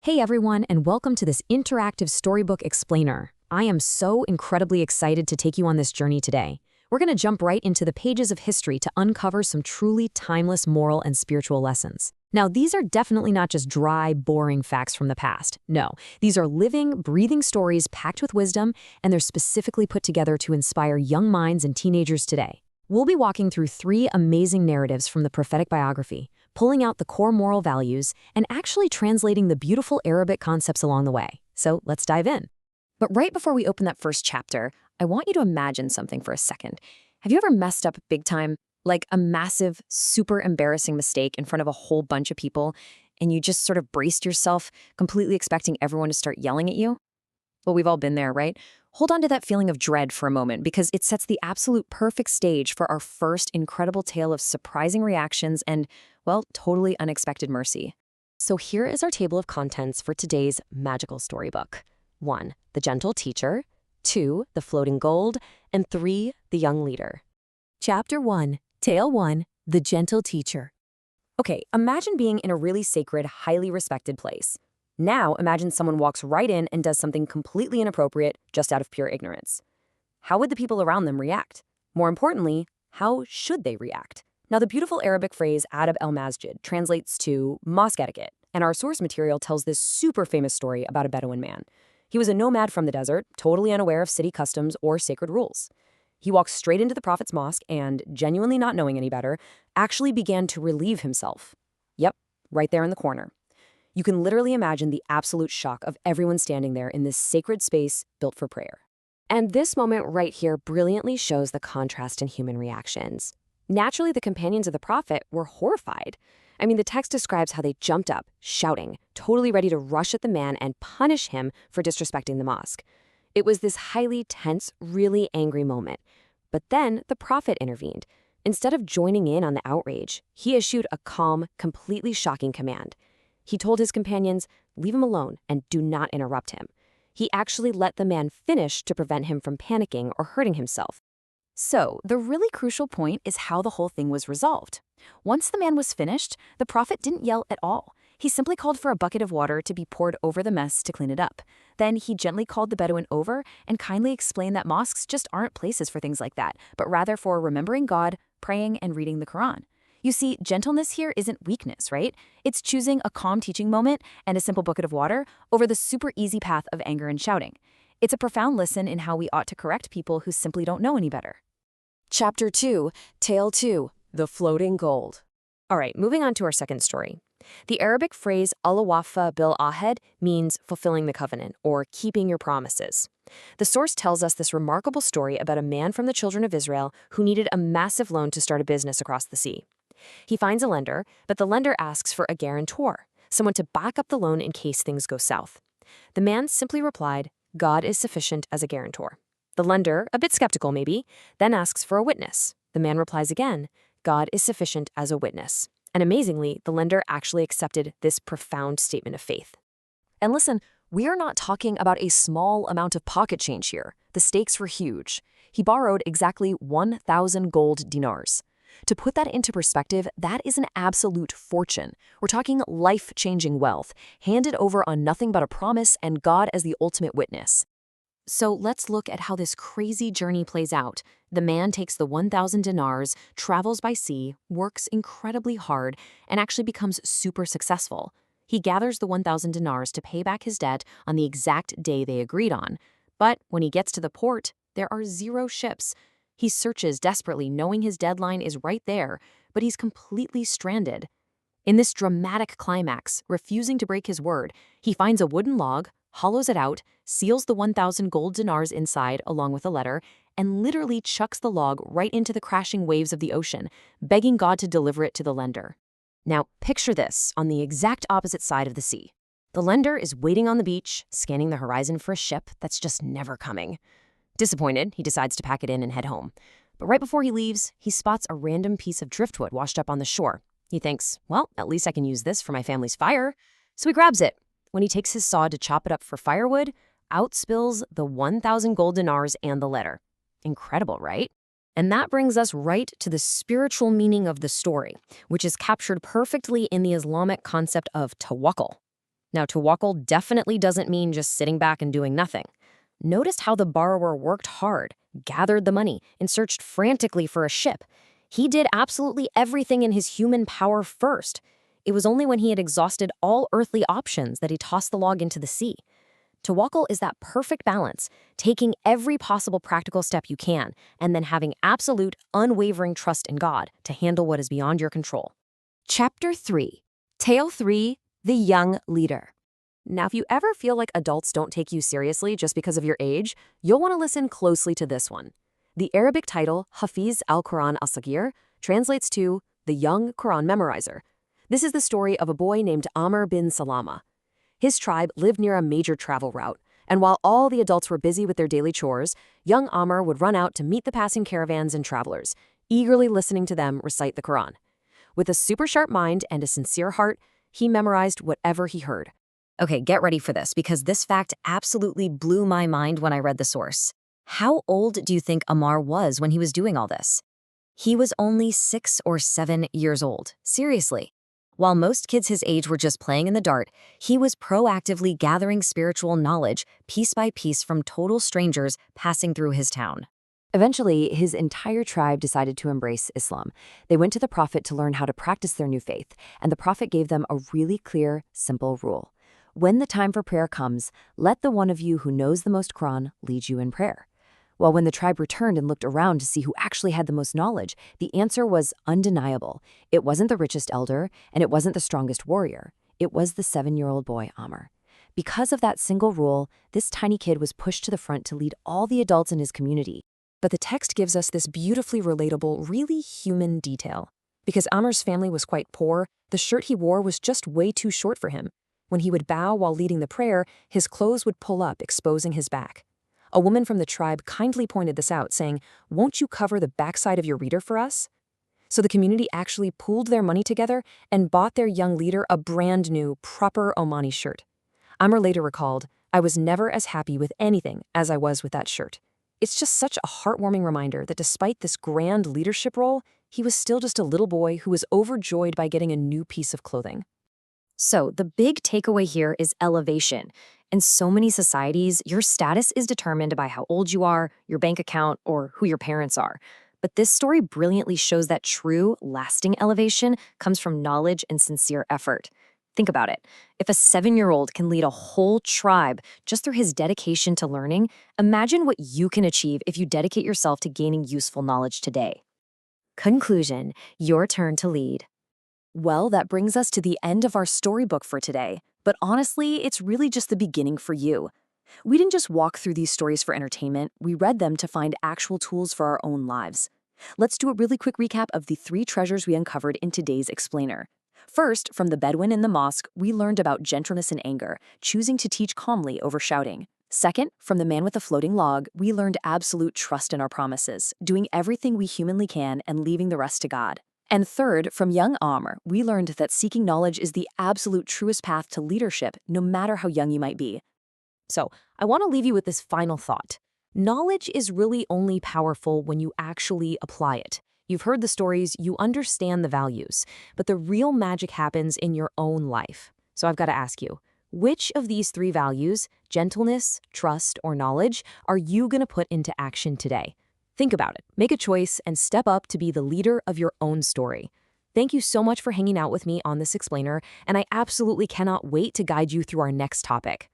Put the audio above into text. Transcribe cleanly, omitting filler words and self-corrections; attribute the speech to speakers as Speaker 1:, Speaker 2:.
Speaker 1: Hey everyone, and welcome to this interactive storybook explainer. I am so incredibly excited to take you on this journey today. We're going to jump right into the pages of history to uncover some truly timeless moral and spiritual lessons. Now, these are definitely not just dry, boring facts from the past. No, these are living, breathing stories packed with wisdom, and they're specifically put together to inspire young minds and teenagers today. We'll be walking through three amazing narratives from the prophetic biography, pulling out the core moral values, and actually translating the beautiful Arabic concepts along the way. So let's dive in. But right before we open that first chapter, I want you to imagine something for a second. Have you ever messed up big time? Like a massive, super embarrassing mistake in front of a whole bunch of people, and you just sort of braced yourself, completely expecting everyone to start yelling at you? Well, we've all been there, right? Hold on to that feeling of dread for a moment because it sets the absolute perfect stage for our first incredible tale of surprising reactions and, well, totally unexpected mercy. So here is our table of contents for today's magical storybook. 1. The gentle teacher. 2. The floating gold. And 3. The young leader. Chapter 1. Tale 1. The gentle teacher. Okay, imagine being in a really sacred, highly respected place. Now imagine someone walks right in and does something completely inappropriate just out of pure ignorance. How would the people around them react? More importantly, how should they react? Now, the beautiful Arabic phrase adab el-masjid translates to mosque etiquette, and our source material tells this super famous story about a Bedouin man. He was a nomad from the desert, totally unaware of city customs or sacred rules. He walked straight into the Prophet's mosque and, genuinely not knowing any better, actually began to relieve himself. Yep, right there in the corner. You can literally imagine the absolute shock of everyone standing there in this sacred space built for prayer. And this moment right here brilliantly shows the contrast in human reactions. Naturally, the companions of the prophet were horrified. I mean, the text describes how they jumped up, shouting, totally ready to rush at the man and punish him for disrespecting the mosque. It was this highly tense, really angry moment. But then the prophet intervened. Instead of joining in on the outrage, he issued a calm, completely shocking command. He told his companions, leave him alone and do not interrupt him. He actually let the man finish to prevent him from panicking or hurting himself. So, the really crucial point is how the whole thing was resolved. Once the man was finished, the prophet didn't yell at all. He simply called for a bucket of water to be poured over the mess to clean it up. Then he gently called the Bedouin over and kindly explained that mosques just aren't places for things like that, but rather for remembering God, praying, and reading the Quran. You see, gentleness here isn't weakness, right? It's choosing a calm teaching moment and a simple bucket of water over the super easy path of anger and shouting. It's a profound lesson in how we ought to correct people who simply don't know any better. Chapter 2, Tale 2, The Floating Gold. All right, moving on to our second story. The Arabic phrase al-wafa bil-ahd means fulfilling the covenant or keeping your promises. The source tells us this remarkable story about a man from the children of Israel who needed a massive loan to start a business across the sea. He finds a lender, but the lender asks for a guarantor, someone to back up the loan in case things go south. The man simply replied, God is sufficient as a guarantor. The lender, a bit skeptical maybe, then asks for a witness. The man replies again, God is sufficient as a witness. And amazingly, the lender actually accepted this profound statement of faith. And listen, we are not talking about a small amount of pocket change here. The stakes were huge. He borrowed exactly 1,000 gold dinars. To put that into perspective, that is an absolute fortune. We're talking life-changing wealth, handed over on nothing but a promise and God as the ultimate witness. So let's look at how this crazy journey plays out. The man takes the 1,000 dinars, travels by sea, works incredibly hard, and actually becomes super successful. He gathers the 1,000 dinars to pay back his debt on the exact day they agreed on. But when he gets to the port, there are 0 ships. He searches desperately, knowing his deadline is right there, but he's completely stranded. In this dramatic climax, refusing to break his word, he finds a wooden log, hollows it out, seals the 1,000 gold dinars inside along with a letter, and literally chucks the log right into the crashing waves of the ocean, begging God to deliver it to the lender. Now, picture this on the exact opposite side of the sea. The lender is waiting on the beach, scanning the horizon for a ship that's just never coming. Disappointed, he decides to pack it in and head home. But right before he leaves, he spots a random piece of driftwood washed up on the shore. He thinks, well, at least I can use this for my family's fire. So he grabs it. When he takes his saw to chop it up for firewood, out spills the 1,000 gold dinars and the letter. Incredible, right? And that brings us right to the spiritual meaning of the story, which is captured perfectly in the Islamic concept of tawakkul. Now, Tawakkul definitely doesn't mean just sitting back and doing nothing. Notice how the borrower worked hard, gathered the money, and searched frantically for a ship. He did absolutely everything in his human power first. It was only when he had exhausted all earthly options that he tossed the log into the sea. Tawakkul is that perfect balance, taking every possible practical step you can, and then having absolute, unwavering trust in God to handle what is beyond your control. Chapter 3. Tale 3. The Young Leader. Now, if you ever feel like adults don't take you seriously just because of your age, you'll want to listen closely to this one. The Arabic title, Hafiz al-Quran as-Saghir, translates to The Young Quran Memorizer. This is the story of a boy named Amr bin Salama. His tribe lived near a major travel route, and while all the adults were busy with their daily chores, young Amr would run out to meet the passing caravans and travelers, eagerly listening to them recite the Quran. With a super sharp mind and a sincere heart, he memorized whatever he heard. Okay, get ready for this, because this fact absolutely blew my mind when I read the source. How old do you think Amr was when he was doing all this? He was only 6 or 7 years old. Seriously. While most kids his age were just playing in the dark, he was proactively gathering spiritual knowledge piece by piece from total strangers passing through his town. Eventually, his entire tribe decided to embrace Islam. They went to the Prophet to learn how to practice their new faith, and the Prophet gave them a really clear, simple rule. When the time for prayer comes, let the one of you who knows the most Quran lead you in prayer. Well, when the tribe returned and looked around to see who actually had the most knowledge, the answer was undeniable. It wasn't the richest elder, and it wasn't the strongest warrior. It was the 7-year-old boy, Amr. Because of that single rule, this tiny kid was pushed to the front to lead all the adults in his community. But the text gives us this beautifully relatable, really human detail. Because Amr's family was quite poor, the shirt he wore was just way too short for him. When he would bow while leading the prayer, his clothes would pull up, exposing his back. A woman from the tribe kindly pointed this out, saying, "Won't you cover the backside of your reader for us?" So the community actually pooled their money together and bought their young leader a brand new, proper Omani shirt. Amr later recalled, "I was never as happy with anything as I was with that shirt." It's just such a heartwarming reminder that despite this grand leadership role, he was still just a little boy who was overjoyed by getting a new piece of clothing. So the big takeaway here is elevation. In so many societies, your status is determined by how old you are, your bank account, or who your parents are. But this story brilliantly shows that true, lasting elevation comes from knowledge and sincere effort. Think about it. If a 7-year-old can lead a whole tribe just through his dedication to learning, imagine what you can achieve if you dedicate yourself to gaining useful knowledge today. Conclusion: your turn to lead. Well, that brings us to the end of our storybook for today. But honestly, it's really just the beginning for you. We didn't just walk through these stories for entertainment, we read them to find actual tools for our own lives. Let's do a really quick recap of the 3 treasures we uncovered in today's explainer. First, from the Bedouin in the mosque, we learned about gentleness and anger, choosing to teach calmly over shouting. Second, from the man with the floating log, we learned absolute trust in our promises, doing everything we humanly can and leaving the rest to God. And third, from young Amr, we learned that seeking knowledge is the absolute truest path to leadership, no matter how young you might be. So, I want to leave you with this final thought. Knowledge is really only powerful when you actually apply it. You've heard the stories, you understand the values, but the real magic happens in your own life. So I've got to ask you, which of these 3 values, gentleness, trust, or knowledge, are you going to put into action today? Think about it, make a choice, and step up to be the leader of your own story. Thank you so much for hanging out with me on this explainer, and I absolutely cannot wait to guide you through our next topic.